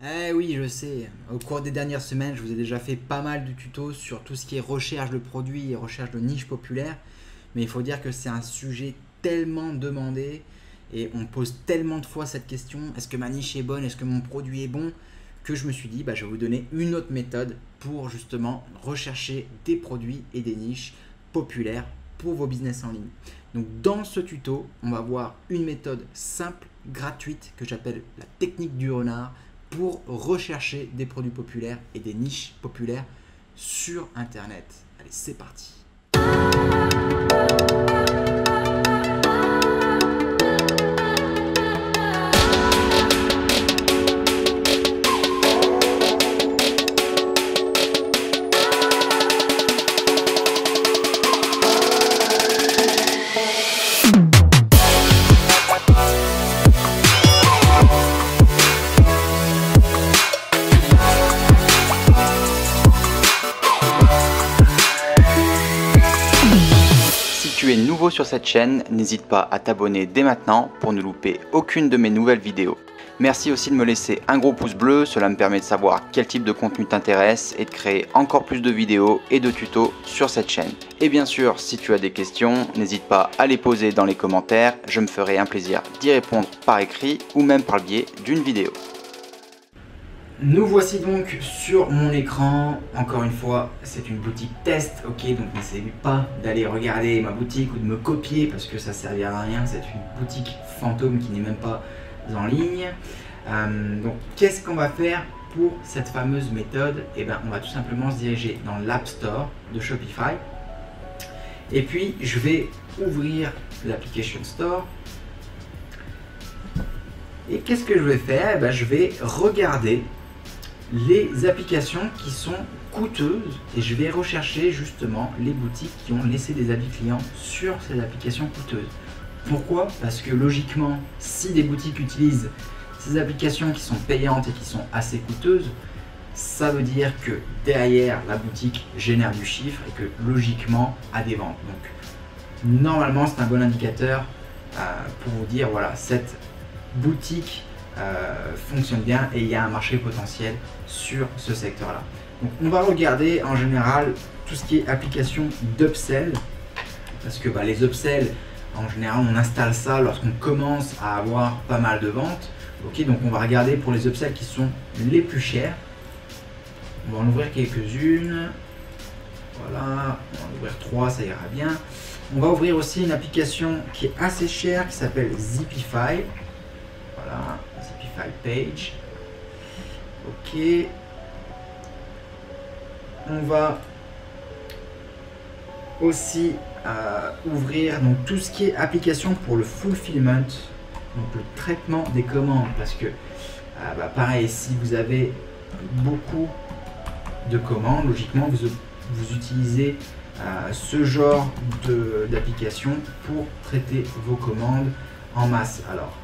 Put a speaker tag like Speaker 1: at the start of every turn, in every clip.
Speaker 1: Eh oui, je sais. Au cours des dernières semaines, je vous ai déjà fait pas mal de tutos sur tout ce qui est recherche de produits et recherche de niches populaires. Mais il faut dire que c'est un sujet tellement demandé et on pose tellement de fois cette question, est-ce que ma niche est bonne, est-ce que mon produit est bon, que je me suis dit, je vais vous donner une autre méthode pour justement rechercher des produits et des niches populaires pour vos business en ligne. Donc dans ce tuto, on va voir une méthode simple, gratuite, que j'appelle la technique du renard, pour rechercher des produits populaires et des niches populaires sur Internet. Allez, c'est parti.
Speaker 2: Si tu es nouveau sur cette chaîne, n'hésite pas à t'abonner dès maintenant pour ne louper aucune de mes nouvelles vidéos. Merci aussi de me laisser un gros pouce bleu, cela me permet de savoir quel type de contenu t'intéresse et de créer encore plus de vidéos et de tutos sur cette chaîne. Et bien sûr, si tu as des questions, n'hésite pas à les poser dans les commentaires, je me ferai un plaisir d'y répondre par écrit ou même par le biais d'une vidéo.
Speaker 1: Nous voici donc sur mon écran. Encore une fois, c'est une boutique test, ok, donc n'essayez pas d'aller regarder ma boutique ou de me copier parce que ça servira à rien. C'est une boutique fantôme qui n'est même pas en ligne. Donc qu'est-ce qu'on va faire pour cette fameuse méthode? On va tout simplement se diriger dans l'App Store de Shopify et puis je vais ouvrir l'Application Store. Et qu'est-ce que je vais faire? Je vais regarder les applications qui sont coûteuses et je vais rechercher justement les boutiques qui ont laissé des avis clients sur ces applications coûteuses. Pourquoi? Parce que logiquement, si des boutiques utilisent ces applications qui sont payantes et qui sont assez coûteuses, ça veut dire que derrière la boutique génère du chiffre et que logiquement a des ventes. Donc normalement c'est un bon indicateur pour vous dire voilà, cette boutique fonctionne bien et il y a un marché potentiel sur ce secteur là. Donc on va regarder en général tout ce qui est application d'upsell parce que les upsells en général on installe ça lorsqu'on commence à avoir pas mal de ventes. Ok, donc on va regarder pour les upsells qui sont les plus chers. On va en ouvrir quelques-unes. Voilà, on va en ouvrir 3, ça ira bien. On va ouvrir aussi une application qui est assez chère qui s'appelle Zipify. Voilà, Zipify Page. Ok. On va aussi ouvrir donc tout ce qui est application pour le fulfillment, donc le traitement des commandes, parce que pareil, si vous avez beaucoup de commandes, logiquement vous utilisez ce genre d'application pour traiter vos commandes en masse. Alors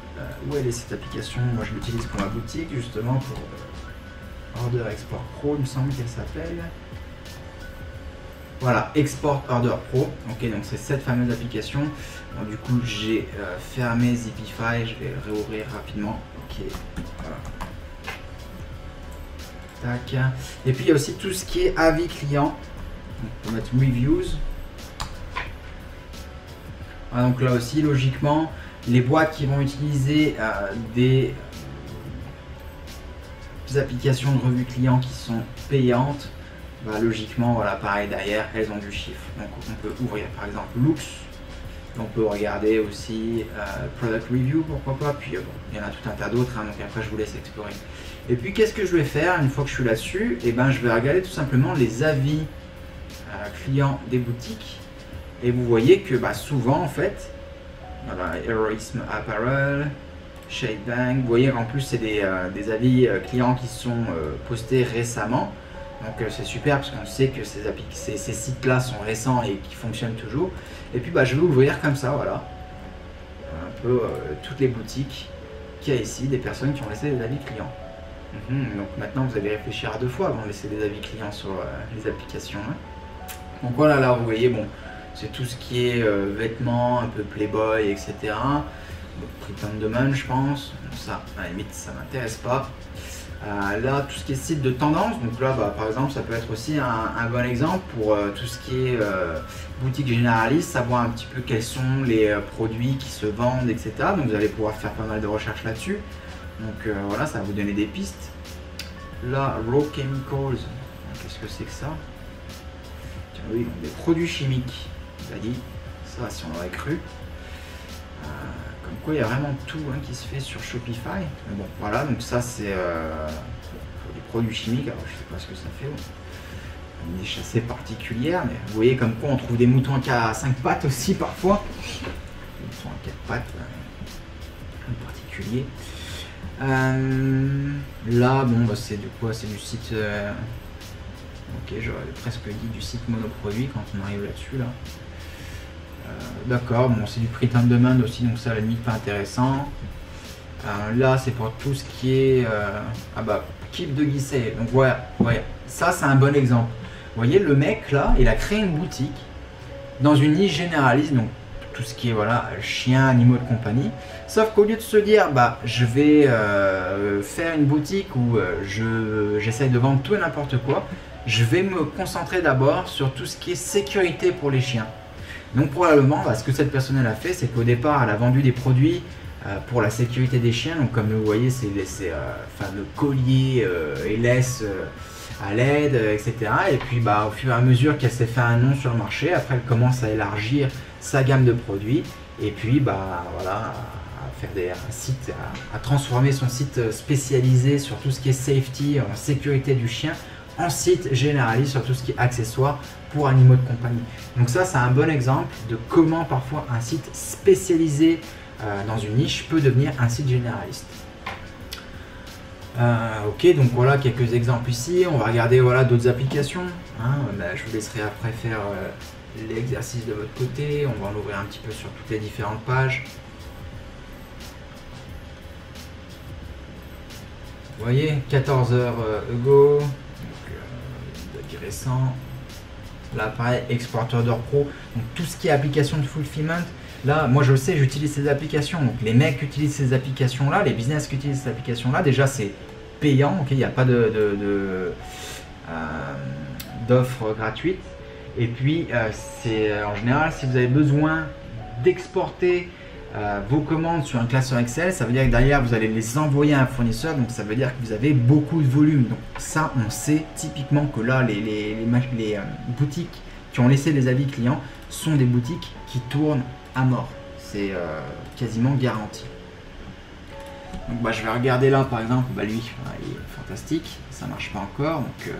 Speaker 1: où elle est cette application? Moi je l'utilise pour ma boutique justement pour Order Export Pro, il me semble qu'elle s'appelle. Voilà, Export Order Pro. Ok, donc c'est cette fameuse application. Bon, du coup j'ai fermé Zipify, je vais réouvrir rapidement. Ok, voilà. Tac. Et puis il y a aussi tout ce qui est avis client. On peut mettre reviews. Voilà, donc là aussi logiquement les boîtes qui vont utiliser des applications de revue client qui sont payantes, logiquement voilà, pareil derrière elles ont du chiffre. Donc on peut ouvrir par exemple Looks, on peut regarder aussi Product Review, pourquoi pas, puis bon, il y en a tout un tas d'autres, donc après je vous laisse explorer. Et puis qu'est-ce que je vais faire une fois que je suis là-dessus? Je vais regarder tout simplement les avis clients des boutiques et vous voyez que souvent en fait, voilà, Heroism Apparel, Shade Bang, vous voyez qu'en plus c'est des avis clients qui sont postés récemment. Donc c'est super parce qu'on sait que ces sites-là sont récents et qui fonctionnent toujours. Et puis je vais ouvrir comme ça, voilà, un peu toutes les boutiques qu'il y a ici, des personnes qui ont laissé des avis clients. Donc maintenant vous allez réfléchir à 2 fois avant de laisser des avis clients sur les applications. Donc voilà, là vous voyez, bon, c'est tout ce qui est vêtements, un peu Playboy, etc. Pretend Demand, je pense. Bon, ça, à la limite, ça m'intéresse pas. Là, tout ce qui est site de tendance, donc là, par exemple, ça peut être aussi un bon exemple pour tout ce qui est boutique généraliste, savoir un petit peu quels sont les produits qui se vendent, etc. Donc vous allez pouvoir faire pas mal de recherches là-dessus. Donc voilà, ça va vous donner des pistes. Là, Raw Chemicals, qu'est-ce que c'est que ça? Tiens, oui, donc des produits chimiques, il a dit, ça si on l'aurait cru. Comme quoi il y a vraiment tout qui se fait sur Shopify. Mais bon, voilà, donc ça c'est des produits chimiques. Alors je sais pas ce que ça fait. Une niche assez particulière, mais vous voyez comme quoi on trouve des moutons à 5 pattes aussi parfois. Des moutons à 4 pattes, en particulier. Là, bon, c'est de quoi? C'est du site. Ok, j'aurais presque dit du site monoproduit quand on arrive là-dessus là. D'accord, bon, c'est du print on demand aussi, donc ça à la limite pas intéressant. Là c'est pour tout ce qui est Keep de Guisset. Donc voilà, ouais, ça c'est un bon exemple. Vous voyez, le mec là, il a créé une boutique dans une niche généraliste, donc tout ce qui est voilà chiens, animaux de compagnie. Sauf qu'au lieu de se dire je vais faire une boutique où j'essaye de vendre tout et n'importe quoi, je vais me concentrer d'abord sur tout ce qui est sécurité pour les chiens. Donc probablement, ce que cette personne a fait, c'est qu'au départ, elle a vendu des produits pour la sécurité des chiens. Donc comme vous voyez, c'est fameux colliers et laisses à LED, etc. Et puis au fur et à mesure qu'elle s'est fait un nom sur le marché, après elle commence à élargir sa gamme de produits. Et puis voilà, à faire un site, à transformer son site spécialisé sur tout ce qui est safety, en sécurité du chien, en site généraliste sur tout ce qui est accessoires pour animaux de compagnie. Donc ça c'est un bon exemple de comment parfois un site spécialisé dans une niche peut devenir un site généraliste. Ok, donc voilà quelques exemples ici. On va regarder voilà d'autres applications. Je vous laisserai après faire l'exercice de votre côté. On va en ouvrir un petit peu sur toutes les différentes pages. Vous voyez, 14 heures ago, donc récent. Là pareil, exporteur d'or pro, donc tout ce qui est application de fulfillment. Là, moi je le sais, j'utilise ces applications. Donc les mecs qui utilisent ces applications-là, les business qui utilisent ces applications-là, déjà c'est payant, ok, il n'y a pas d'offre gratuite. Et puis c'est en général, si vous avez besoin d'exporter vos commandes sur un classeur Excel, ça veut dire que derrière vous allez les envoyer à un fournisseur, donc ça veut dire que vous avez beaucoup de volume. Donc ça, on sait typiquement que là, les boutiques qui ont laissé les avis clients sont des boutiques qui tournent à mort. C'est quasiment garanti. Donc je vais regarder là par exemple, lui, il est fantastique, ça marche pas encore, donc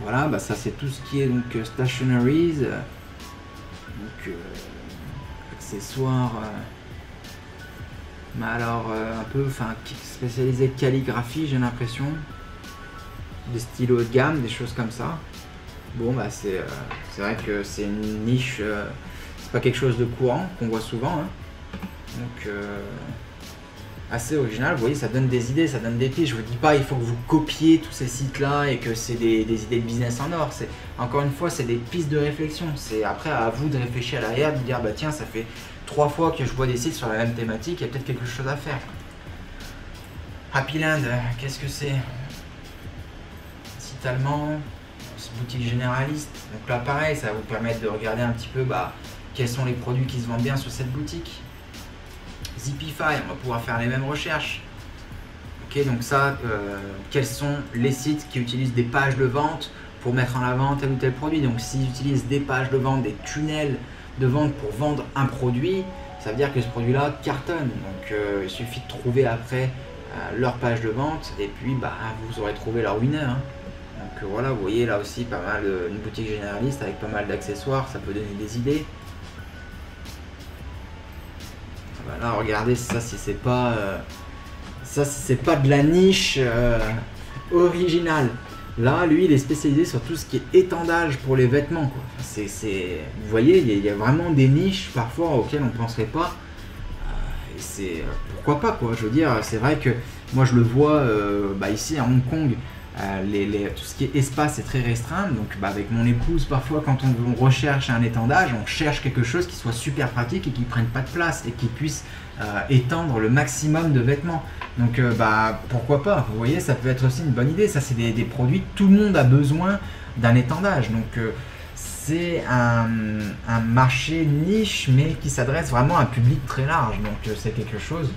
Speaker 1: voilà, ça c'est tout ce qui est donc stationaries, donc accessoires, mais alors un peu, spécialisé calligraphie, j'ai l'impression, des stylos de gamme, des choses comme ça. Bon, c'est vrai que c'est une niche, c'est pas quelque chose de courant qu'on voit souvent, donc assez original. Vous voyez, ça donne des idées, ça donne des pistes. Je vous dis pas il faut que vous copiez tous ces sites là et que c'est des idées de business en or. C'est encore une fois, c'est des pistes de réflexion. C'est après à vous de réfléchir à l'arrière, de dire tiens, ça fait 3 fois que je vois des sites sur la même thématique, il y a peut-être quelque chose à faire. Happy Land, qu'est-ce que c'est? Site allemand, boutique généraliste. Donc là pareil, ça va vous permettre de regarder un petit peu quels sont les produits qui se vendent bien sur cette boutique. Zipify, on va pouvoir faire les mêmes recherches. Ok, donc ça, quels sont les sites qui utilisent des pages de vente pour mettre en avant tel ou tel produit. Donc s'ils utilisent des pages de vente, des tunnels de vente pour vendre un produit, ça veut dire que ce produit-là cartonne. Donc il suffit de trouver après leur page de vente et puis vous aurez trouvé leur winner. Donc voilà, vous voyez là aussi pas mal, une boutique généraliste avec pas mal d'accessoires, ça peut donner des idées. Là, regardez ça, si c'est pas de la niche originale. Là, lui, il est spécialisé sur tout ce qui est étendage pour les vêtements, quoi. Vous voyez, il y a vraiment des niches parfois auxquelles on ne penserait pas. Et c'est pourquoi pas, quoi. Je veux dire, c'est vrai que moi je le vois ici à Hong Kong. tout ce qui est espace est très restreint. Donc avec mon épouse, parfois quand on recherche un étendage, on cherche quelque chose qui soit super pratique et qui ne prenne pas de place et qui puisse étendre le maximum de vêtements. Donc pourquoi pas, vous voyez, ça peut être aussi une bonne idée. Ça, c'est des produits, tout le monde a besoin d'un étendage. Donc c'est un marché niche, mais qui s'adresse vraiment à un public très large. Donc c'est quelque chose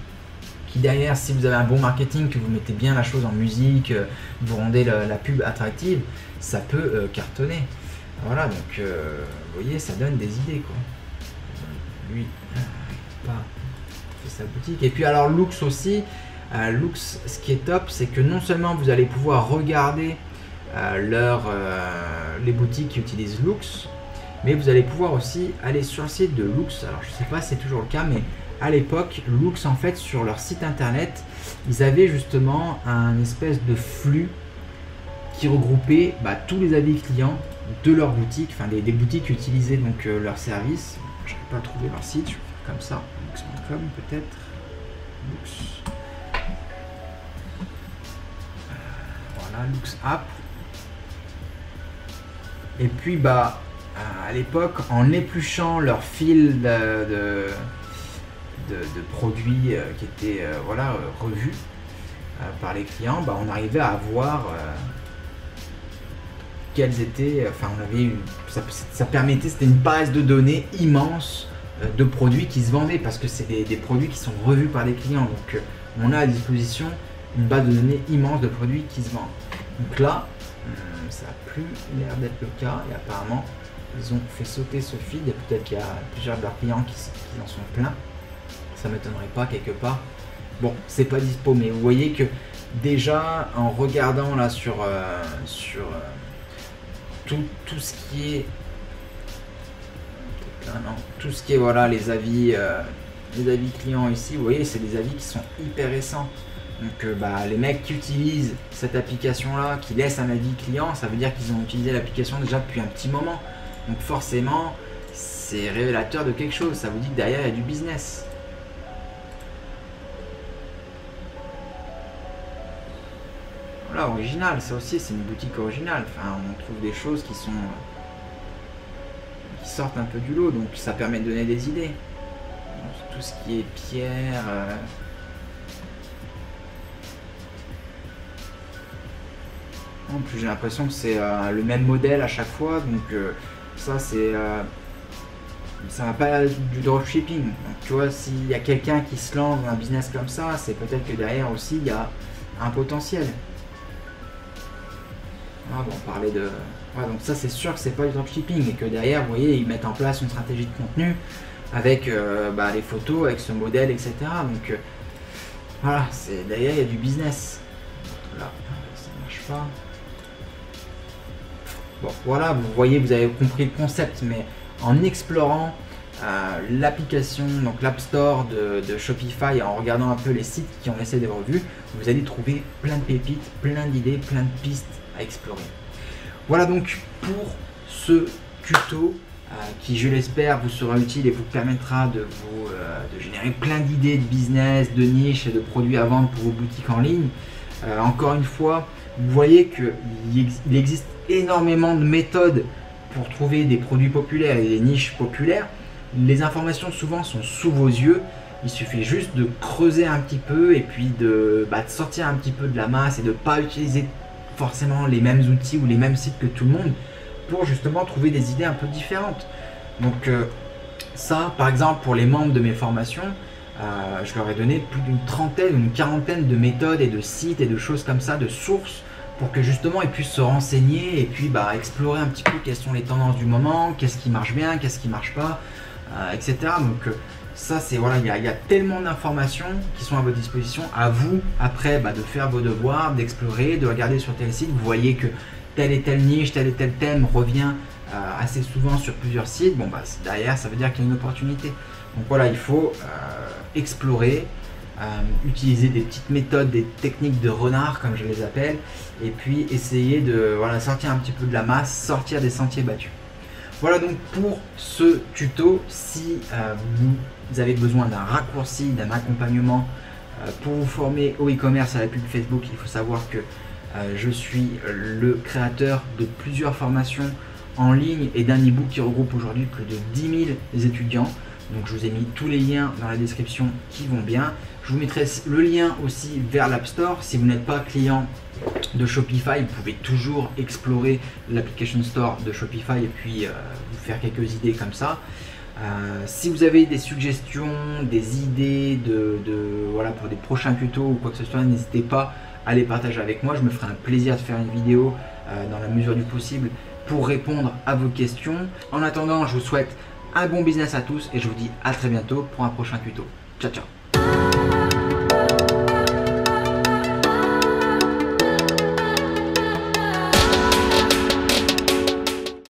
Speaker 1: qui derrière, si vous avez un bon marketing, que vous mettez bien la chose en musique, vous rendez la pub attractive, ça peut cartonner. Voilà, donc vous voyez, ça donne des idées, quoi. Lui, pas fait sa boutique. Et puis alors Lux aussi, Lux, ce qui est top, c'est que non seulement vous allez pouvoir regarder les boutiques qui utilisent Lux, mais vous allez pouvoir aussi aller sur le site de Lux. Alors je sais pas si c'est toujours le cas, mais à l'époque, Lux, en fait, sur leur site internet, ils avaient justement un espèce de flux qui regroupait tous les avis clients de leur boutique, enfin des boutiques qui utilisaient donc leur service. Je n'arrive pas à trouver leur site, je vais faire comme ça, lux.com peut-être. Lux. Voilà, Lux App. Et puis à l'époque, en épluchant leur fil de produits qui étaient revus par les clients, on arrivait à voir quels étaient, on avait ça permettait, c'était une base de données immense de produits qui se vendaient, parce que c'est des produits qui sont revus par les clients. Donc on a à disposition une base de données immense de produits qui se vendent. Donc là, ça n'a plus l'air d'être le cas, et apparemment ils ont fait sauter ce feed, et peut-être qu'il y a plusieurs de leurs clients qui en sont pleins. Ça m'étonnerait pas quelque part. Bon, c'est pas dispo, mais vous voyez que déjà en regardant là sur tout ce qui est tout ce qui est voilà les avis clients ici, vous voyez, c'est des avis qui sont hyper récents. Donc les mecs qui utilisent cette application là, qui laissent un avis client, ça veut dire qu'ils ont utilisé l'application déjà depuis un petit moment. Donc forcément, c'est révélateur de quelque chose. Ça vous dit que derrière il y a du business. Voilà, original, ça aussi c'est une boutique originale. Enfin, on trouve des choses qui sortent un peu du lot, donc ça permet de donner des idées. Donc, tout ce qui est pierre. En plus, j'ai l'impression que c'est le même modèle à chaque fois, donc ça c'est ça va pas du dropshipping. Donc tu vois, s'il y a quelqu'un qui se lance dans un business comme ça, c'est peut-être que derrière aussi il y a un potentiel. Ah, bon, on parlait de... Ouais, donc ça c'est sûr que c'est pas du dropshipping, et que derrière, vous voyez, ils mettent en place une stratégie de contenu avec les photos, avec ce modèle, etc. Donc voilà, derrière il y a du business. Là, ça marche pas. Bon, voilà, vous voyez, vous avez compris le concept, mais en explorant l'application, donc l'App Store de Shopify, en regardant un peu les sites qui ont laissé des revues, vous allez trouver plein de pépites, plein d'idées, plein de pistes à explorer. Voilà donc pour ce tuto qui, je l'espère, vous sera utile et vous permettra de générer plein d'idées de business, de niches et de produits à vendre pour vos boutiques en ligne. Encore une fois, vous voyez qu'il existe énormément de méthodes pour trouver des produits populaires et des niches populaires. Les informations souvent sont sous vos yeux. Il suffit juste de creuser un petit peu et puis de sortir un petit peu de la masse et de ne pas utiliser forcément les mêmes outils ou les mêmes sites que tout le monde pour justement trouver des idées un peu différentes. Donc ça, par exemple, pour les membres de mes formations, je leur ai donné plus d'une trentaine ou une quarantaine de méthodes et de sites et de choses comme ça, de sources, pour que justement ils puissent se renseigner et puis explorer un petit peu quelles sont les tendances du moment, qu'est-ce qui marche bien, qu'est-ce qui marche pas, etc. Donc ça, c'est voilà, il y a tellement d'informations qui sont à votre disposition. À vous après de faire vos devoirs, d'explorer, de regarder sur tel site. Vous voyez que telle et telle niche, tel et tel thème revient assez souvent sur plusieurs sites. Bon derrière, ça veut dire qu'il y a une opportunité. Donc voilà, il faut explorer, utiliser des petites méthodes, des techniques de renard comme je les appelle, et puis essayer de sortir un petit peu de la masse, sortir des sentiers battus. Voilà donc pour ce tuto. Si vous avez besoin d'un raccourci, d'un accompagnement pour vous former au e-commerce, à la pub Facebook, il faut savoir que Je suis le créateur de plusieurs formations en ligne et d'un e-book qui regroupe aujourd'hui plus de 10 000 étudiants. Donc je vous ai mis tous les liens dans la description qui vont bien. Je vous mettrai le lien aussi vers l'App Store. Si vous n'êtes pas client de Shopify, vous pouvez toujours explorer l'application store de Shopify et puis vous faire quelques idées comme ça. Si vous avez des suggestions, des idées voilà, pour des prochains tutos ou quoi que ce soit, n'hésitez pas à les partager avec moi. Je me ferai un plaisir de faire une vidéo dans la mesure du possible pour répondre à vos questions. En attendant, je vous souhaite un bon business à tous et je vous dis à très bientôt pour un prochain tuto. Ciao ciao.